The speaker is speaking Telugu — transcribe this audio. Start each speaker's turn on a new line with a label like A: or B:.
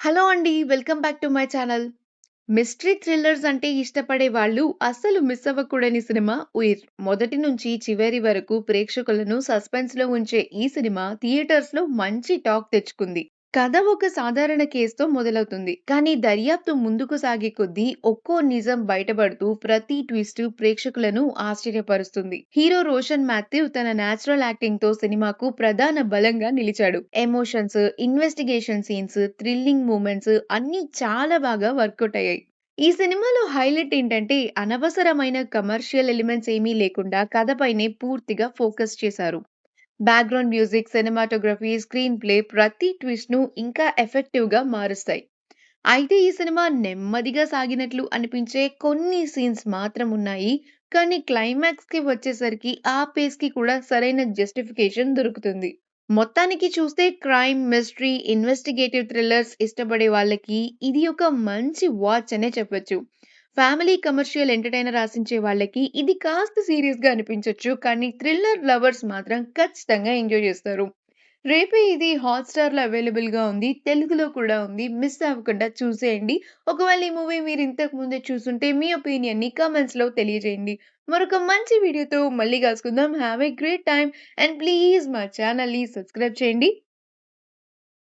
A: హలో అండి. Welcome back to my channel. Mystery thrillers అంటే ఇష్టపడే వాళ్ళు అస్సలు మిస్ అవ్వకూడని సినిమా 'ఉయిర్'. మొదటి నుంచి చివరి వరకు ప్రేక్షకులను సస్పెన్స్‌లో ఉంచే ఈ సినిమా థియేటర్స్‌లో మంచి టాక్ తెచ్చుకుంది. కథ ఒక సాధారణ కేస్‌తో మొదలవుతుంది. కానీ దర్యాప్తు ముందుకు సాగే కొద్దీ ఒక్కో నిజం బయటపడుతూ ప్రతి ట్విస్ట్ ప్రేక్షకులను ఆశ్చర్యపరుస్తుంది. హీరో రోషన్ మాథ్యూ తన నేచురల్ యాక్టింగ్‌తో సినిమాకు ప్రధాన బలంగా నిలిచాడు. Emotions, investigation scenes, thrilling moments అన్నీ చాలా బాగా వర్కౌట్ అయ్యాయి. ఈ సినిమాలో హైలైట్ ఏంటంటే అనవసరమైన కమర్షియల్ ఎలిమెంట్స్ ఏమీ లేకుండా కథపైనే పూర్తిగా ఫోకస్ చేశారు. Background music, cinematography, screen play ప్రతి ట్విస్ట్‌ను ఇంకా ఎఫెక్టివ్‌గా మారుస్తాయి. అయితే ఈ సినిమా నెమ్మదిగా సాగినట్లు అనిపించే కొన్ని సీన్స్ మాత్రం ఉన్నాయి. కానీ క్లైమాక్స్‌కి వచ్చేసరికి ఆ పేస్‌కి కూడా సరైన జస్టిఫికేషన్ దొరుకుతుంది. మొత్తానికి చూస్తే క్రైమ్, మిస్టరీ, ఇన్వెస్టిగేటివ్ థ్రిల్లర్స్ ఇష్టపడే వాళ్ళకి ఇది ఒక మంచి వాచ్ అనే చెప్పొచ్చు. ఫ్యామిలీ కమర్షియల్ ఎంటర్‌టైనర్ ఆశించే వాళ్ళకి ఇది కాస్త సీరియస్‌గా అనిపించొచ్చు. కానీ థ్రిల్లర్ లవర్స్ మాత్రం ఖచ్చితంగా ఎంజాయ్ చేస్తారు. రేపే ఇది హాట్‌స్టార్‌లో అవైలబుల్‌గా ఉంది. తెలుగులో కూడా ఉంది. మిస్ అవ్వకుండా చూసేయండి. ఒకవేళ ఈ మూవీ మీరు ఇంతకు ముందే చూసుంటే మీ ఒపీనియన్‌ని కామెంట్స్‌లో తెలియజేయండి. మరొక మంచి వీడియోతో మళ్ళీ కలుసుకుందాం. Have a great time and please మా ఛానెల్‌ని సబ్స్క్రైబ్ చేయండి.